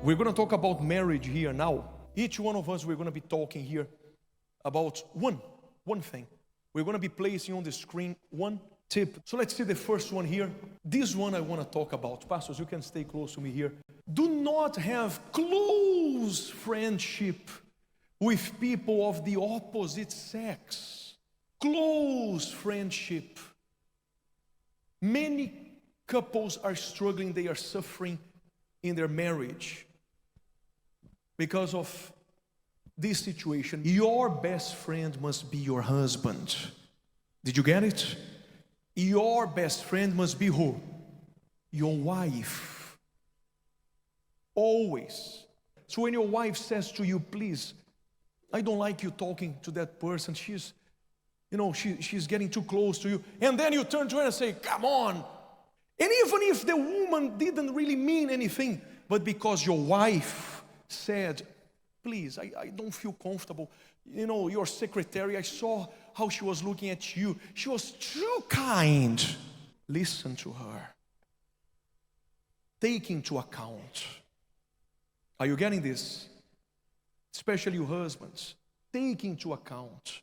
We're going to talk about marriage here now. Each one of us, we're going to be talking here about one thing. We're going to be placing on the screen one tip. So let's see the first one here. This one I want to talk about. Pastors, you can stay close to me here. Do not have close friendship with people of the opposite sex. Close friendship. Many couples are struggling, they are suffering in their marriage because of this situation. Your best friend must be your husband. Did you get it? Your best friend must be who? Your wife. Always. So when your wife says to you, please, I don't like you talking to that person, she's getting too close to you, and then you turn to her and say, come on. And even if the woman didn't really mean anything, but because your wife said, please, I don't feel comfortable. Your secretary, I saw how she was looking at you. She was too kind. Listen to her. Take into account. Are you getting this? Especially you husbands. Take into account.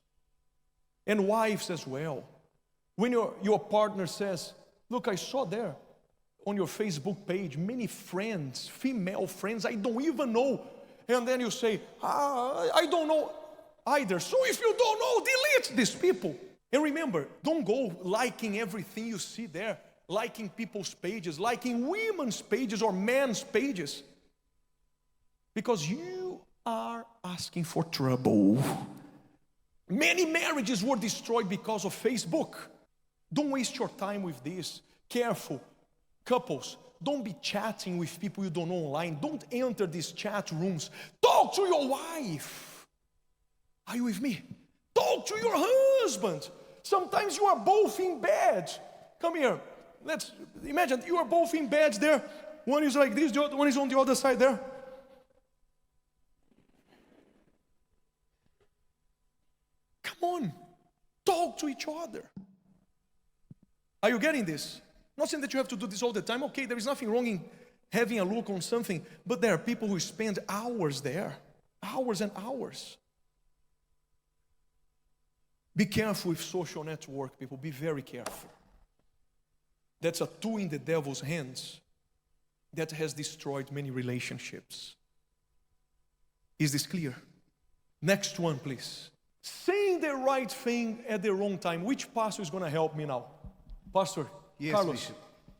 And wives as well. When your partner says, look, I saw there on your Facebook page many friends, female friends I don't even know. And then you say, I don't know either. So if you don't know, delete these people. And remember, don't go liking everything you see there, liking people's pages, liking women's pages or men's pages. Because you are asking for trouble. Many marriages were destroyed because of Facebook. Don't waste your time with this. Careful. Couples, don't be chatting with people you don't know online. Don't enter these chat rooms. Talk to your wife. Are you with me? Talk to your husband. Sometimes you are both in bed. Come here. Let's imagine you are both in bed there. One is like this, the other one is on the other side there. Come on. Talk to each other. Are you getting this? Not saying that you have to do this all the time. Okay, there is nothing wrong in having a look on something, but there are people who spend hours there. Hours and hours. Be careful with social network, people. Be very careful. That's a tool in the devil's hands that has destroyed many relationships. Is this clear? Next one, please. Saying the right thing at the wrong time. Which pastor is going to help me now? Pastor, yes, Carlos, Bishop.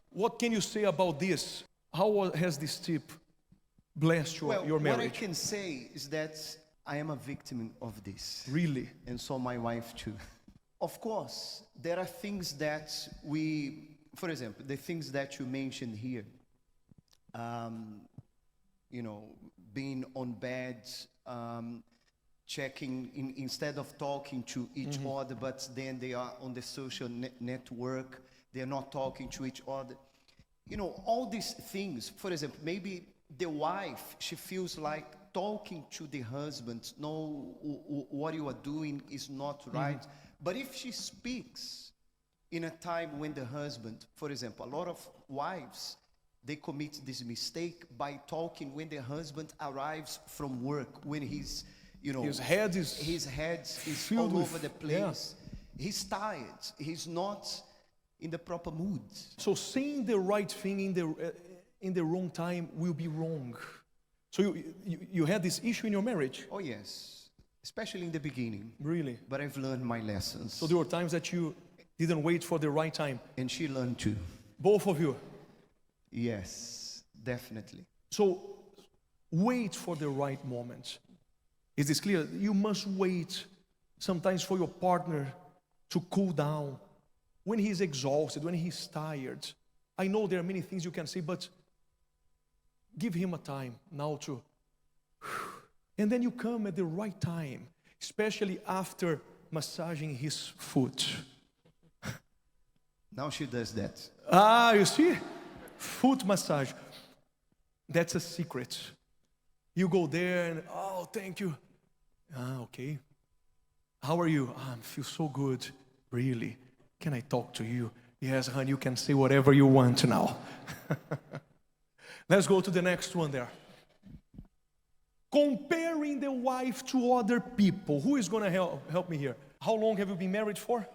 What can you say about this? How has this tip blessed your marriage? What I can say is that I am a victim of this. Really? And so my wife too. Of course, there are things that for example, the things that you mentioned here, being on bed, checking instead of talking to each other, but then they are on the social network, they are not talking to each other. All these things. For example, maybe the wife, she feels like talking to the husband, no, what you are doing is not right. But if she speaks in a time when the husband, for example, a lot of wives, they commit this mistake by talking when the husband arrives from work, when he's his head is all over the place. Yeah. He's tired. He's not in the proper mood. So saying the right thing in the wrong time will be wrong. So you had this issue in your marriage? Oh yes, especially in the beginning. Really? But I've learned my lessons. So there were times that you didn't wait for the right time. And she learned too. Both of you? Yes, definitely. So wait for the right moment. Is this clear? You must wait sometimes for your partner to cool down. When he's exhausted, when he's tired. I know there are many things you can say, but give him a time now to. And then you come at the right time, especially after massaging his foot. Now she does that. You see? Foot massage. That's a secret. You go there and, oh, thank you. Okay. How are you? I feel so good. Really? Can I talk to you? Yes, honey, you can say whatever you want now. Let's go to the next one there. Comparing the wife to other people. Who is going to help me here? How long have you been married for?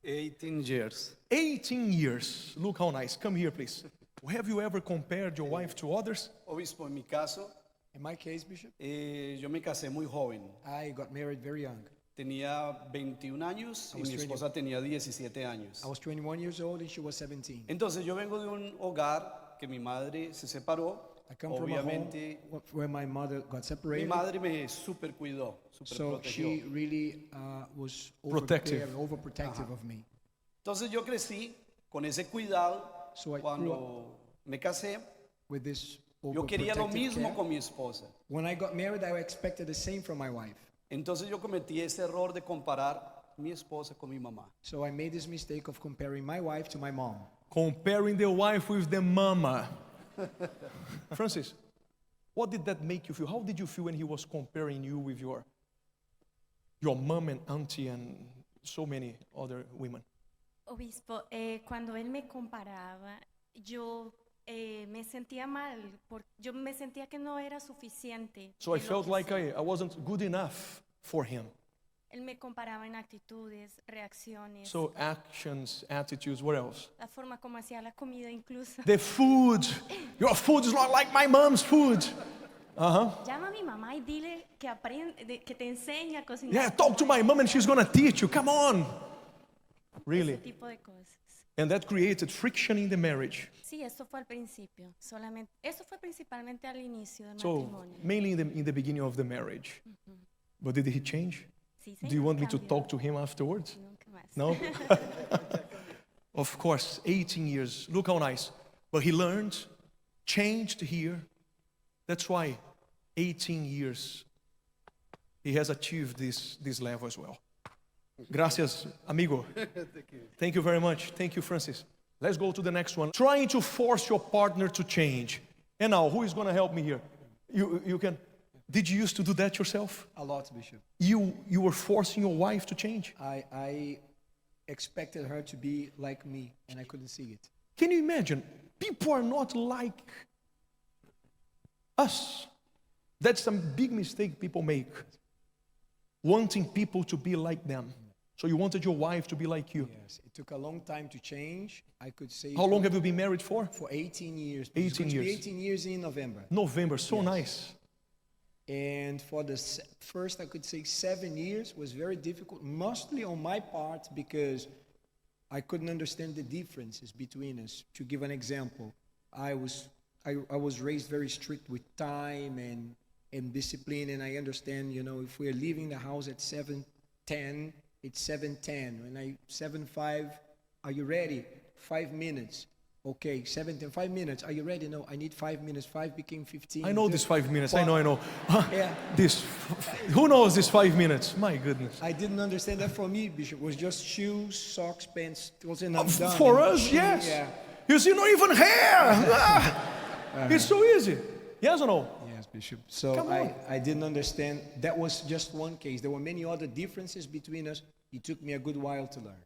18 years. 18 years. Look how nice. Come here, please. Have you ever compared your wife to others? Obispo, en mi caso, In my case, Bishop, yo me casé muy joven. I got married very young. Tenía 21 años y was mi 20. esposa tenía 17 años. I was 21 years old and she was 17. Entonces yo vengo de un hogar que mi madre se separó. I come from a home Obviamente, where my mother got mi separated. madre me super cuidó, super So she protegió. really was Protective. overprotective of me. Entonces yo crecí con ese cuidado. So I grew Cuando me casé, With this yo quería lo overprotective mismo care. con mi esposa. When I got married, I expected the same from my wife. Entonces yo cometí ese error de comparar mi esposa con mi mamá. So I made this mistake of comparing my wife to my mom. Comparing the wife with the mama. Francis, what did that make you feel? How did you feel when he was comparing you with your mom and auntie and so many other women? Obispo, cuando él me comparaba, yo me sentía mal, yo me sentía que no era suficiente. So I de lo felt que like hacía. I wasn't good enough for him. Él me comparaba en actitudes, reacciones, So actions, attitudes, what else? la forma como hacía la comida incluso. The food. Your food is not like my mom's food. Llama a mi mamá y dile que aprende, que te enseñe a cocinar. Yeah, talk to my mom and she's gonna teach you. Come on. Really. Ese tipo de cosas. And that created friction in the marriage. Sí, eso fue al principio, solamente, eso fue principalmente al inicio del So matrimonio. mainly in the beginning of the marriage. But did he change? Sí, Do you señor, want me to cambió. talk to him afterwards? Nunca más. No? Of course, 18 years. Look how nice. But he learned, changed here. That's why 18 years he has achieved this level as well. Gracias, amigo. Thank you very much. Thank you, Francis. Let's go to the next one. Trying to force your partner to change. And now, who is going to help me here? You can. Did you used to do that yourself? A lot, Bishop. You were forcing your wife to change? I expected her to be like me, and I couldn't see it. Can you imagine? People are not like us. That's a big mistake people make. Wanting people to be like them. So you wanted your wife to be like you. Yes, it took a long time to change. I could say How long have you been married for? for 18 years. 18 It's going to be years. 18 years in November. November, so nice. And for the first, I could say 7 years was very difficult, mostly on my part because I couldn't understand the differences between us. To give an example, I was raised very strict with time and discipline, and I understand, if we're leaving the house at 7:10, it's 7:10. When 7:05, are you ready? 5 minutes. Okay, 7:10, 5 minutes. Are you ready? No, I need 5 minutes. 5 became 15. I know this 5 minutes. I know. Yeah. Who knows this 5 minutes? My goodness. I didn't understand that. For me, Bishop, was just shoes, socks, pants, clothes, and I'm done. For And us, yes. Yeah. You see, not even hair. It's so easy. Yes or no? Yes, Bishop. So Come on. I didn't understand. That was just one case. There were many other differences between us. It took me a good while to learn.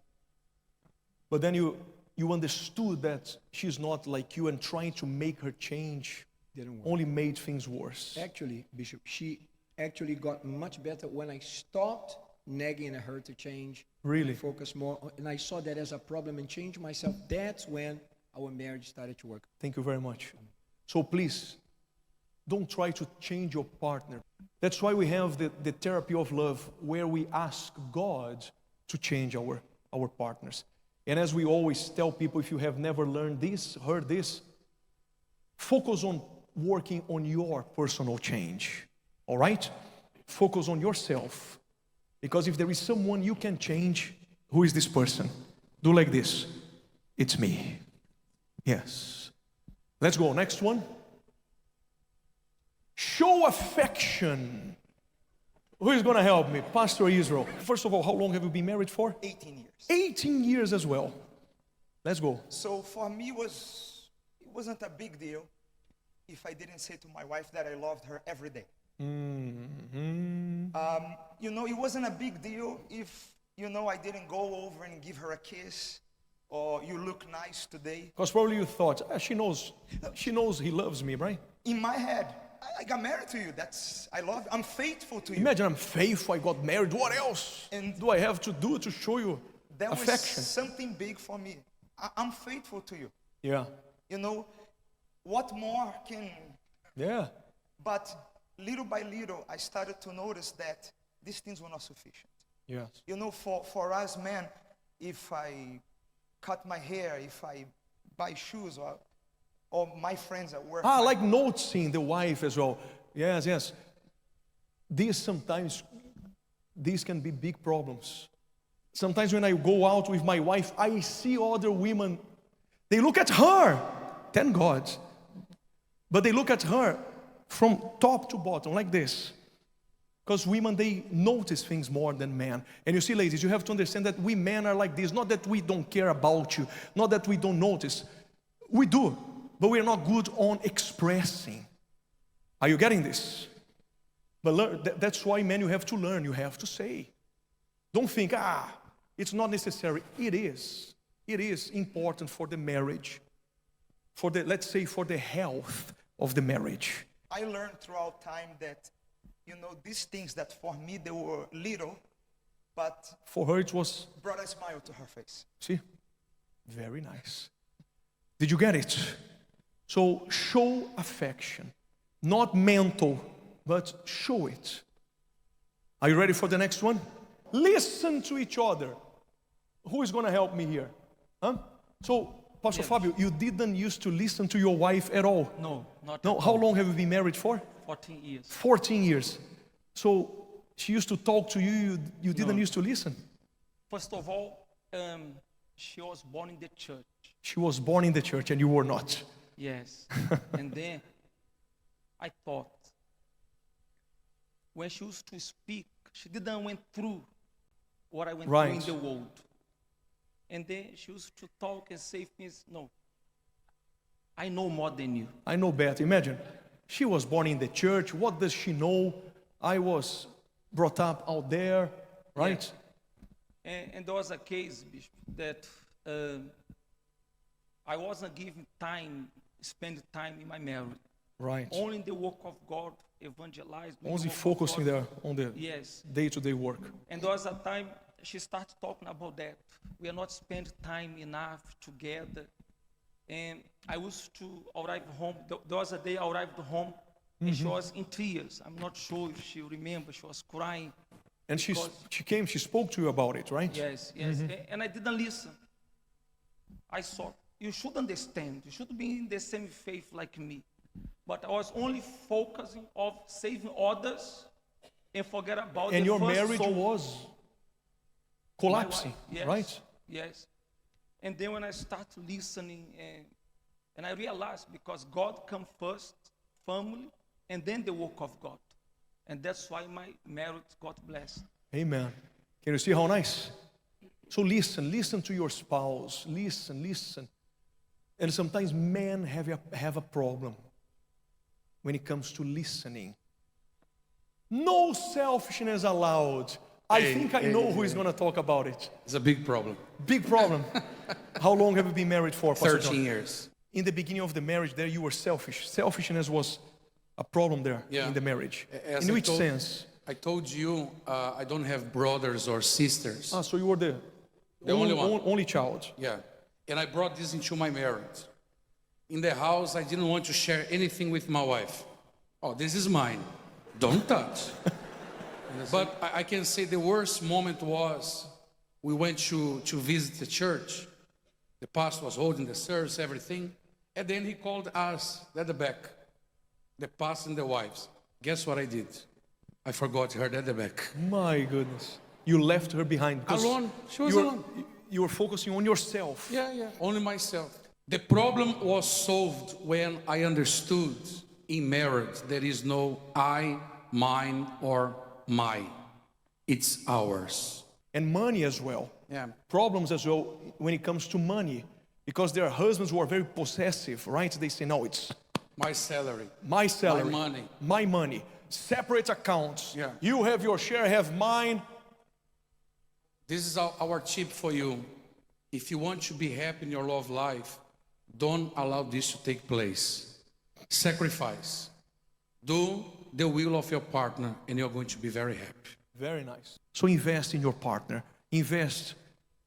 But then you understood that she's not like you, and trying to make her change Didn't work. only made things worse. Actually, Bishop, she actually got much better when I stopped nagging at her to change. Really? And focus more and I saw that as a problem and changed myself. That's when our marriage started to work. Thank you very much. So please, don't try to change your partner. That's why we have the therapy of love, where we ask God to change our partners. And as we always tell people, if you have never learned this, heard this, focus on working on your personal change. All right? Focus on yourself. Because if there is someone you can change, who is this person? Do like this. It's me. Yes. Let's go. Next one. Show affection. Who is going to help me? Pastor Israel. First of all, how long have you been married for? 18 years. 18 years as well. Let's go. So for me, it wasn't a big deal if I didn't say to my wife that I loved her every day. It wasn't a big deal if, I didn't go over and give her a kiss or you look nice today. Because probably you thought, she knows he loves me, right? In my head, I got married to you. I love you. I'm faithful to you. Imagine I'm faithful, I got married. What else And do I have to do to show you That was affection? something big for me. I'm faithful to you. Yeah. You know, what more can... Yeah. But little by little, I started to notice that these things were not sufficient. Yes. You know, for us men, if I cut my hair, if I buy shoes, or my friends at work... I like noticing the wife as well. Yes, yes. These can be big problems. Sometimes when I go out with my wife, I see other women. They look at her, thank God. But they look at her from top to bottom, like this. Because women, they notice things more than men. And you see, ladies, you have to understand that we men are like this. Not that we don't care about you, not that we don't notice. We do, but we are not good on expressing. Are you getting this? But that's why, men, you have to learn. You have to say. Don't think, it's not necessary. It is. It is important for the marriage. Let's say, for the health of the marriage. I learned throughout time that, you know, these things that for me they were little, but For her it was, brought a smile to her face. see, very nice. Did you get it? So show affection. Not mental, but show it. Are you ready for the next one? Listen to each other. Who is going to help me here? Huh? So, Pastor Fabio, you didn't used to listen to your wife at all? No, not No, at how all. long have you been married for? 14 years. 14 years. So, she used to talk to you, you didn't used to listen? First of all, she was born in the church. She was born in the church and you were not. Yes. And then I thought, when she used to speak, she didn't went through what I went Right. through in the world. And then she used to talk and say things, no, I know more than you. I know better. Imagine, she was born in the church. What does she know? I was brought up out there, right? And there was a case, Bishop, that I wasn't giving time, spend time in my marriage. Right. Only in the work of God, evangelize. doing the Only work of focusing God. there on the Yes. day-to-day work. And there was a time she started talking about that. We are not spending time enough together. And I used to arrive home. There was a day I arrived home and she was in tears. I'm not sure if she remembers. She was crying. And she spoke to you about it, right? Yes, yes. And I didn't listen. I thought, you should understand. You should be in the same faith like me. But I was only focusing on saving others and forget about And the your first marriage soul. was My collapsing, wife, yes, right? Yes. And then when I start listening, and I realized because God comes first, family, and then the work of God. And that's why my marriage got blessed. Amen. Can you see how nice? So listen to your spouse. Listen. And sometimes men have a problem when it comes to listening. No selfishness allowed. I think I know who is going to talk about it. It's a big problem. Big problem. How long have you been married for, Pastor 13 John? years. In the beginning of the marriage there, you were selfish. Selfishness was a problem there Yeah. in the marriage. As In I which told- sense? I told you I don't have brothers or sisters. So you were the only one. only child. Yeah. And I brought this into my marriage. In the house, I didn't want to share anything with my wife. Oh, this is mine. Don't touch. But I can say the worst moment was we went to visit the church. The pastor was holding the service, everything. And then he called us at the back, the pastor and the wives. Guess what I did? I forgot her at the back. My goodness. You left her behind. 'cause Alone. She was you were- alone. You were focusing on yourself. Yeah. Only myself. The problem was solved when I understood in marriage there is no I, mine, or my. It's ours. And money as well. Yeah. Problems as well when it comes to money. Because there are husbands who are very possessive, right? They say, no, it's My salary. my salary. My money. My money. Separate accounts. Yeah. You have your share, I have mine. This is our tip for you. If you want to be happy in your love life, don't allow this to take place. Sacrifice. Do the will of your partner, and you're going to be very happy. Very nice. So invest in your partner. Invest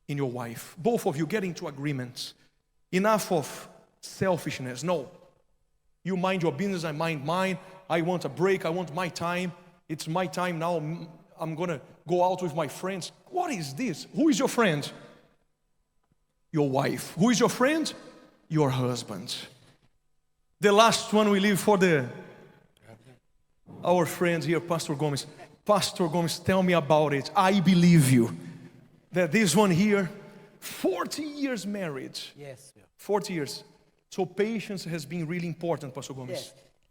in your wife. Both of you get into agreements. Enough of selfishness. No. You mind your business, I mind mine. I want a break, I want my time. It's my time now. I'm going to go out with my friends. What is this? Who is your friend? Your wife. Who is your friend? Your husband. The last one we leave for our friend here, Pastor Gomes. Pastor Gomes, tell me about it. I believe you. That this one here, 40 years married. Yes. 40 years. So patience has been really important, Pastor Gomes.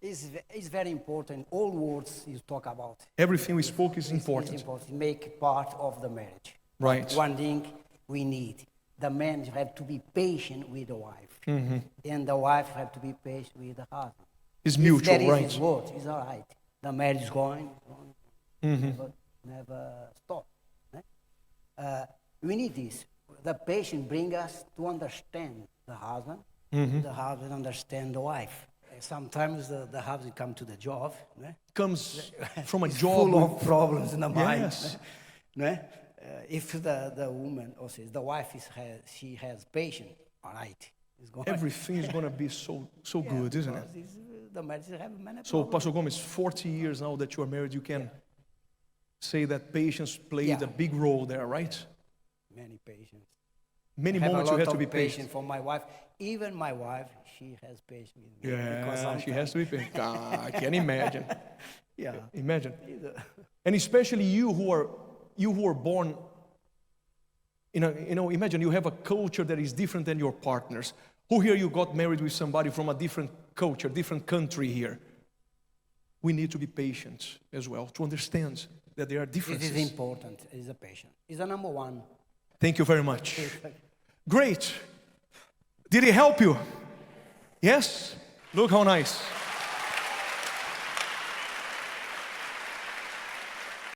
Yes. It's very important. All words you talk about. Everything we spoke is It's important. important. Make part of the marriage. Right. One thing we need. The man have to be patient with the wife. And the wife have to be patient with the husband. It's If mutual, there is right? his word, it's all right. The marriage is going. Never stop. We need this. The patient bring us to understand the husband. The husband understand the wife. Sometimes the husband come to the job. Comes from a It's job. full of problems in the mind. Yes. If the woman or says the wife she has patience, all right. It's going. Everything is going to be so good, isn't it? The marriage have many So, problems. Pastor Gomes, 40 years now that you are married, you can say that patience played a big role there, right? Many patience. Many Have a moments you lot had to of be patience patient. for my wife. Even my wife, she has patience with me. because Yeah, she has sometimes- to be patient. I can imagine. Yeah. Imagine. And especially you who are born imagine you have a culture that is different than your partners. Who here you got married with somebody from a different culture, different country here? We need to be patient as well to understand that there are It differences. is important. It is a patient. It's the number one. Thank you very much. Great. Did it help you? Yes? Look how nice.